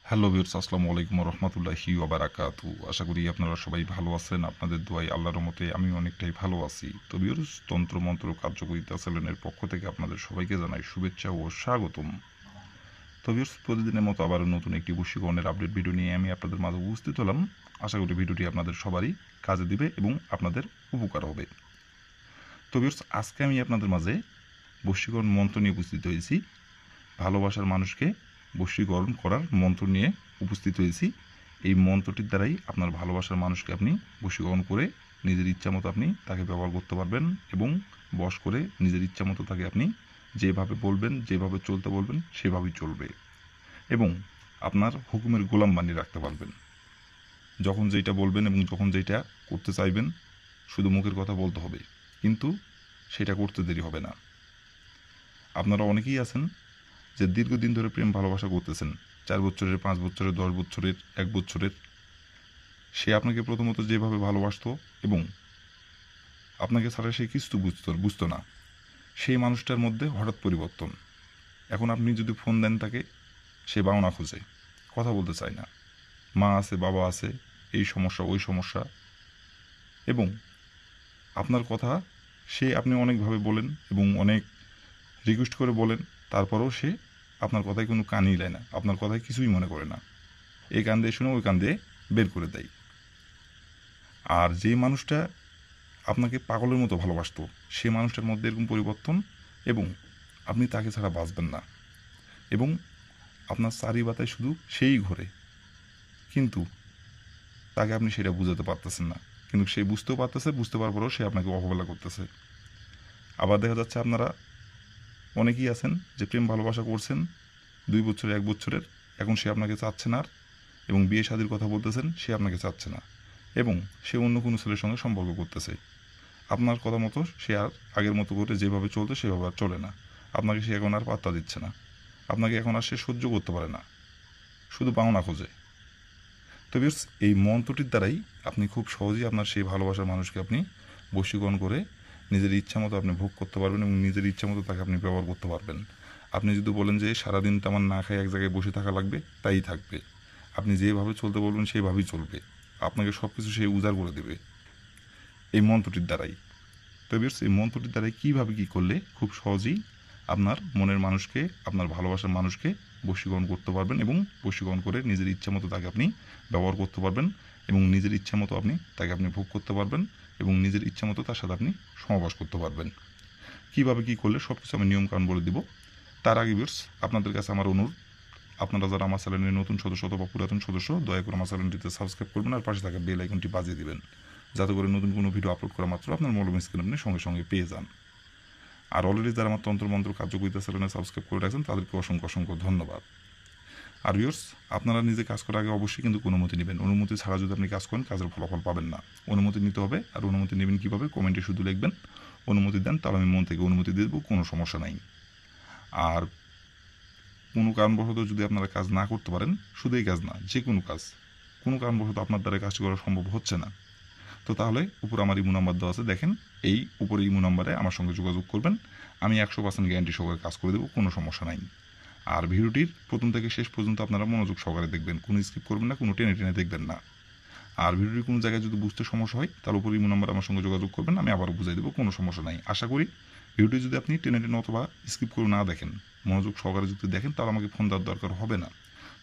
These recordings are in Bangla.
হ্যালো ভিউয়ার্স, আসসালামু আলাইকুম ওয়া রাহমাতুল্লাহি ওয়া বারাকাতুহু। আশা করি আপনারা সবাই ভালো আছেন। আপনাদের দোয়ায় আল্লাহর রহমতে আমি অনেকটাই ভালো আছি। তো ভিউয়ার্স, তন্ত্র মন্ত্র কার্যকরিতা চ্যানেলের পক্ষ থেকে আপনাদের সবাইকে জানাই শুভেচ্ছা ও স্বাগতম। তো ভিউয়ার্স, প্রতিদিনের মতো আবারও নতুন একটি বশীকরণের আপডেট ভিডিও নিয়ে আমি আপনাদের মাঝে উপস্থিত হলাম। আশা করি ভিডিওটি আপনাদের সবারই কাজে দিবে এবং আপনাদের উপকার হবে। তো ভিউয়ার্স, আজকে আমি আপনাদের মাঝে বশীকরণ মন্ত্র নিয়ে উপস্থিত হয়েছি। ভালোবাসার মানুষকে বশীকরণ করার মন্ত্র নিয়ে উপস্থিত হয়েছি। এই মন্ত্রটির দ্বারাই আপনার ভালোবাসার মানুষকে আপনি বশীকরণ করে নিজের ইচ্ছা মতো আপনি তাকে ব্যবহার করতে পারবেন এবং বশ করে নিজের ইচ্ছা মতো তাকে আপনি যেভাবে বলবেন, যেভাবে চলতে বলবেন সেভাবেই চলবে এবং আপনার হুকুমের গোলাম বানিয়ে রাখতে পারবেন। যখন যেটা বলবেন এবং যখন যেটা করতে চাইবেন শুধু মুখের কথা বলতে হবে, কিন্তু সেটা করতে দেরি হবে না। আপনারা অনেকেই আছেন যে দীর্ঘদিন ধরে প্রেম ভালোবাসা করতেছেন, 4 বছরের, 5 বছরের, 10 বছরের, 1 বছরের। সে আপনাকে প্রথমত যেভাবে ভালোবাসতো এবং আপনাকে ছাড়া সে কিছু বুঝতো না, সেই মানুষটার মধ্যে হঠাৎ পরিবর্তন। এখন আপনি যদি ফোন দেন তাকে, সে বাওনা খুঁজে, কথা বলতে চায় না। মা আছে, বাবা আছে, এই সমস্যা ওই সমস্যা, এবং আপনার কথা আপনি অনেকভাবে বলেন এবং অনেক রিকোয়েস্ট করে বলেন, তারপরেও সে আপনার কথায় কোনো কানই দেয় না, আপনার কথায় কিছুই মনে করে না। এই কান দিয়ে শুনে ওই কান দিয়ে বের করে দেয়। আর যে মানুষটা আপনাকে পাগলের মতো ভালোবাসতো, সে মানুষটার মধ্যে এরকম পরিবর্তন এবং আপনি তাকে ছাড়া বাঁচবেন না এবং আপনার চারি বাতায় শুধু সেই ঘোরে, কিন্তু তাকে আপনি সেটা বুঝাতে পারতেছেন না, কিন্তু সে বুঝতেও পারতেছে, বুঝতে পারার পরেও সে আপনাকে অবহেলা করতেছে। আবার দেখা যাচ্ছে আপনারা অনেকেই আছেন যে প্রেম ভালোবাসা করছেন 2 বছরের, 1 বছরের, এখন সে আপনাকে চাচ্ছে না আর, এবং বিয়ে শাদীর কথা বলতেছেন, সে আপনাকে চাচ্ছে না এবং সে অন্য কোনো ছেলের সঙ্গে সম্পর্ক করতেছে। আপনার কথা মতো সে আর আগের মতো করে যেভাবে চলতো সেভাবে আর চলে না। আপনাকে সে এখন আর পাত্তা দিচ্ছে না, আপনাকে এখন আর সে সহ্য করতে পারে না, শুধু পাওনা খোঁজে। তো ভিউয়ার্স, এই মন্ত্রটির দ্বারাই আপনি খুব সহজেই আপনার সেই ভালোবাসার মানুষকে আপনি বশীকরণ করে নিজের ইচ্ছা মতো আপনি ভোগ করতে পারবেন এবং নিজের ইচ্ছা মতো তাকে আপনি ব্যবহার করতে পারবেন। আপনি যদি বলেন যে সারাদিনটা আমার না খাই এক জায়গায় বসে থাকা লাগবে, তাই থাকবে। আপনি যেভাবে চলতে বলবেন সেইভাবেই চলবে, আপনাকে সব কিছু সে উজাড় করে দেবে এই মন্ত্রটির দ্বারাই। তো ভিউয়ার্স, এই মন্ত্রটির দ্বারাই কীভাবে কী করলে খুব সহজেই আপনার মনের মানুষকে, আপনার ভালোবাসার মানুষকে বশীকরণ করতে পারবেন এবং বশীকরণ করে নিজের ইচ্ছা মতো তাকে আপনি ব্যবহার করতে পারবেন এবং নিজের ইচ্ছা মতো তাকে আপনি ভোগ করতে পারবেন এবং নিজের ইচ্ছা মতো তার সাথে আপনি সহবাস করতে পারবেন। কীভাবে কী করলে সব কিছু আমি নিয়মকানুন বলে দিব। তার আগে ভিউয়ার্স, আপনাদের কাছে আমার অনুরোধ, আপনারা যারা আমার চ্যানেলের নতুন সদস্য অথবা পুরাতন সদস্য, দয়া করে আমার চ্যানেলটিতে সাবস্ক্রাইব করবেন আর পাশে থাকা বেল আইকনটি বাজিয়ে দিবেন, যাতে করে নতুন কোনো ভিডিও আপলোড করা মাত্র আপনার মোবাইল স্ক্রিনে আপনি সঙ্গে সঙ্গে পেয়ে যান। আর অলরেডি যারা আমার তন্ত্রমন্ত্র কার্যকরিতা চ্যানেলে সাবস্ক্রাইব করে রাখছেন তাদেরকে অসংখ্য অসংখ্য ধন্যবাদ। আর ভিউয়ার্স, আপনারা নিজে কাজ করার আগে অবশ্যই কিন্তু অনুমতি নেবেন। অনুমতি ছাড়া যদি আপনি কাজ করেন, কাজের ফলাফল পাবেন না। অনুমতি নিতে হবে। আর অনুমতি নেবেন কীভাবে? কমেন্টে শুধু লিখবেন অনুমতি দেন, তাহলে আমি মন থেকে অনুমতি দিয়ে দেবো, কোনো সমস্যা নাই। আর কোনো কারণবশত যদি আপনারা কাজ না করতে পারেন, শুধু এই কাজ না, যে কোনো কাজ, কোনো কারণবশত আপনার দ্বারা কাজটি করা সম্ভব হচ্ছে না, তো তাহলে উপর আমার ইমো নাম্বার দেওয়া আছে, দেখেন এই উপরে ইমো নাম্বারে আমার সঙ্গে যোগাযোগ করবেন। আমি 100% গ্যারান্টি সহকারে কাজ করে দেবো, কোনো সমস্যা নাই। আর ভিডিওটির প্রথম থেকে শেষ পর্যন্ত আপনারা মনোযোগ সহকারে দেখবেন, কোনো স্কিপ করবেন না, কোনো টেনে টেনে দেখবেন না। আর ভিডিওটির কোনো জায়গায় যদি বুঝতে সমস্যা হয়, তার উপর ইমো নাম্বার আমার সঙ্গে যোগাযোগ করবেন, আমি আবারও বুঝাই দেবো, কোনো সমস্যা নাই। আশা করি ভিডিওটি যদি আপনি টেনে টেনে অথবা স্কিপ করে না দেখেন, মনোযোগ সহকারে যদি দেখেন, তাহলে আমাকে ফোন দেওয়ার দরকার হবে না।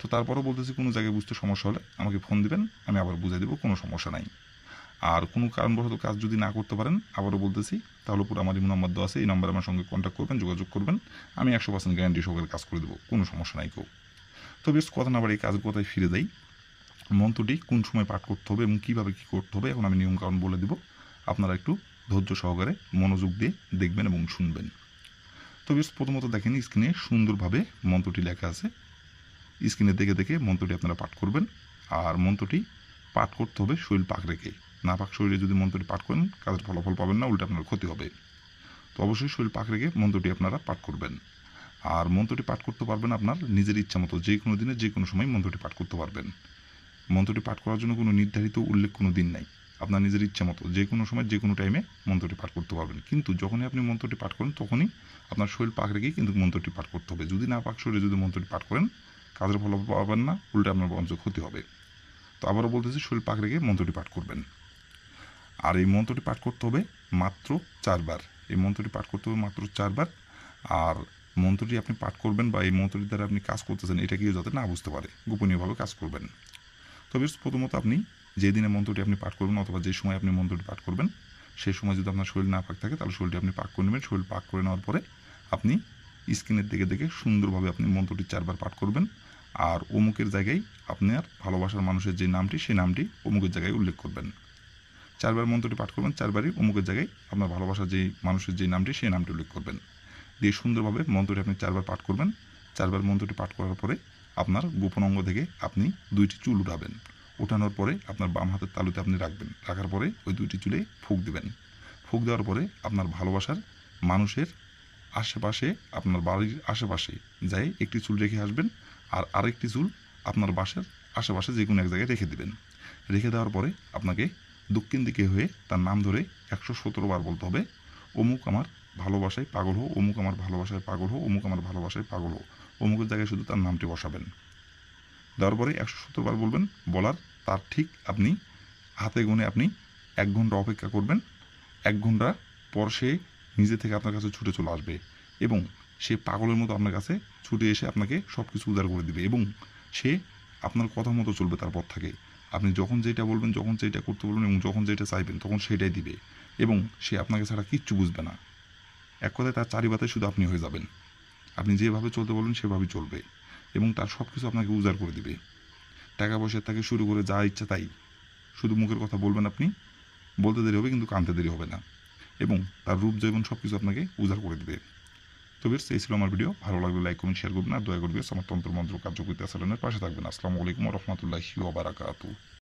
তো তারপরও বলতেছি, কোনো জায়গায় বুঝতে সমস্যা হলে আমাকে ফোন দিবেন, আমি আবার বুঝাই দেবো, কোনো সমস্যা নাই। আর কোনো কারণবশত কাজ যদি না করতে পারেন, আবারও বলতেছি, তাহলে পুরো আমার ইমো নাম্বার দেওয়া আছে, এই নাম্বারে আমার সঙ্গে কন্ট্যাক্ট করবেন, যোগাযোগ করবেন, আমি 100% গ্যারান্টি সহকারে কাজ করে দেবো, কোনো সমস্যা নাই কেউ। তো বেশ, কথা না বাড়ি কাজের কথায় ফিরে যাই। মন্ত্রটি কোন সময় পাঠ করতে হবে এবং কীভাবে কী করতে হবে এখন আমি নিয়মকানুন বলে দেব, আপনারা একটু ধৈর্য সহকারে মনোযোগ দিয়ে দেখবেন এবং শুনবেন। তো বেশ, প্রথমত দেখেন স্ক্রিনে সুন্দরভাবে মন্ত্রটি লেখা আছে, স্ক্রিনে দেখে দেখে মন্ত্রটি আপনারা পাঠ করবেন। আর মন্ত্রটি পাঠ করতে হবে শরীর পাক রেখে, না পাক শরীরে যদি মন্ত্রটি পাঠ করেন, কাজের ফলাফল পাবেন না, উল্টে আপনার ক্ষতি হবে। তো অবশ্যই শরীর পাক রেখে মন্ত্রটি আপনারা পাঠ করবেন। আর মন্ত্রটি পাঠ করতে পারবেন আপনার নিজের ইচ্ছা মতো, যে কোনো দিনে যে কোনো সময় মন্ত্রটি পাঠ করতে পারবেন। মন্ত্রটি পাঠ করার জন্য কোনো নির্ধারিত উল্লেখ কোনো দিন নাই, আপনার নিজের ইচ্ছা মতো যে কোনো সময় যে কোনো টাইমে মন্ত্রটি পাঠ করতে পারবেন। কিন্তু যখনই আপনি মন্ত্রটি পাঠ করেন, তখনই আপনার শরীর পাক রেখেই কিন্তু মন্ত্রটি পাঠ করতে হবে। যদি না পাক শরীরে যদি মন্ত্রটি পাঠ করেন, কাজের ফল পাবেন না, উল্টে আপনার বরঞ্চ ক্ষতি হবে। তো আবারও বলতেছি, শরীর পাক রেখে মন্ত্রটি পাঠ করবেন। আর এই মন্ত্রটি পাঠ করতে হবে মাত্র 4 বার। এই মন্ত্রটি পাঠ করতে হবে মাত্র 4 বার। আর মন্ত্রটি আপনি পাঠ করবেন বা এই মন্ত্রটি দ্বারা আপনি কাজ করতেছেন এটা কেউ যাতে না বুঝতে পারে, গোপনীয়ভাবে কাজ করবেন। তবে প্রথমত আপনি যে দিনে মন্ত্রটি আপনি পাঠ করবেন অথবা যে সময় আপনি মন্ত্রটি পাঠ করবেন সেই সময় যদি আপনার শরীর না পাক থাকে তাহলে শরীরটি আপনি পাক করে নেবেন। শরীর পাক করে নেওয়ার পরে আপনি স্ক্রিনের দিকে দেখে সুন্দরভাবে আপনি মন্ত্রটি 4 বার পাঠ করবেন। আর অমুকের জায়গায় আপনার ভালোবাসার মানুষের যে নামটি সেই নামটি অমুকের জায়গায় উল্লেখ করবেন। 4 বার মন্ত্রটি পাঠ করবেন, 4 বারই অমুকের জায়গায় আপনার ভালোবাসার যে মানুষের যে নামটি সেই নামটি উল্লেখ করবেন। দিয়ে সুন্দরভাবে মন্ত্রটি আপনি 4 বার পাঠ করবেন। 4 বার মন্ত্রটি পাঠ করার পরে আপনার গোপন অঙ্গ থেকে আপনি 2টি চুল উঠাবেন। ওঠানোর পরে আপনার বাম হাতের তালুতে আপনি রাখবেন। রাখার পরে ওই 2টি চুলে ফুঁক দিবেন। ফুঁক দেওয়ার পরে আপনার ভালোবাসার মানুষের আশেপাশে, আপনার বাড়ির আশেপাশে যাই একটি চুল রেখে আসবেন। আর আরেকটি চুল আপনার বাসার আশেপাশে যে কোনো এক জায়গায় রেখে দিবেন। রেখে দেওয়ার পরে আপনাকে দক্ষিণ দিকে হয়ে তার নাম ধরে 117 বার বলতে হবে, অমুক আমার ভালোবাসায় পাগল হো, অমুক আমার ভালোবাসায় পাগল হো, অমুক আমার ভালোবাসায় পাগল হো। অমুকের জায়গায় শুধু তার নামটি বসাবেন। দেওয়ার পরে 117 বার বলবেন। বলার তার ঠিক আপনি হাতে গুনে আপনি 1 ঘন্টা অপেক্ষা করবেন। 1 ঘন্টা পর সে নিজে থেকে আপনার কাছে ছুটে চলে আসবে এবং সে পাগলের মতো আপনার কাছে ছুটে এসে আপনাকে সব কিছু উদ্ধার করে দিবে এবং সে আপনার কথা মতো চলবে। তারপর থেকে আপনি যখন যেটা বলবেন, যখন যেটা করতে বলবেন এবং যখন যেটা চাইবেন তখন সেটাই দিবে এবং সে আপনাকে ছাড়া কিচ্ছু বুঝবে না। এক কথায় তার চারিপাতে শুধু আপনি হয়ে যাবেন। আপনি যেভাবে চলতে বলবেন সেভাবেই চলবে এবং তার সব কিছু আপনাকে উজাড় করে দিবে। টাকা পয়সা থেকে শুরু করে যা ইচ্ছা তাই, শুধু মুখের কথা বলবেন আপনি, বলতে দেরি হবে কিন্তু কানতে দেরি হবে না এবং তার রূপ যৌবন সব কিছু আপনাকে উজাড় করে দিবে। তো বেশ, এই ছিল আমার ভিডিও। ভালো লাগলে লাইক কমেন্ট শেয়ার করবেন আর দয়া করবে আমার তন্ত্র মন্ত্র কার্যকরিতা চ্যানেলের পাশে থাকবেন। আসসালামু আলাইকুম ওয়া রাহমাতুল্লাহি ওয়া বারাকাতুহু।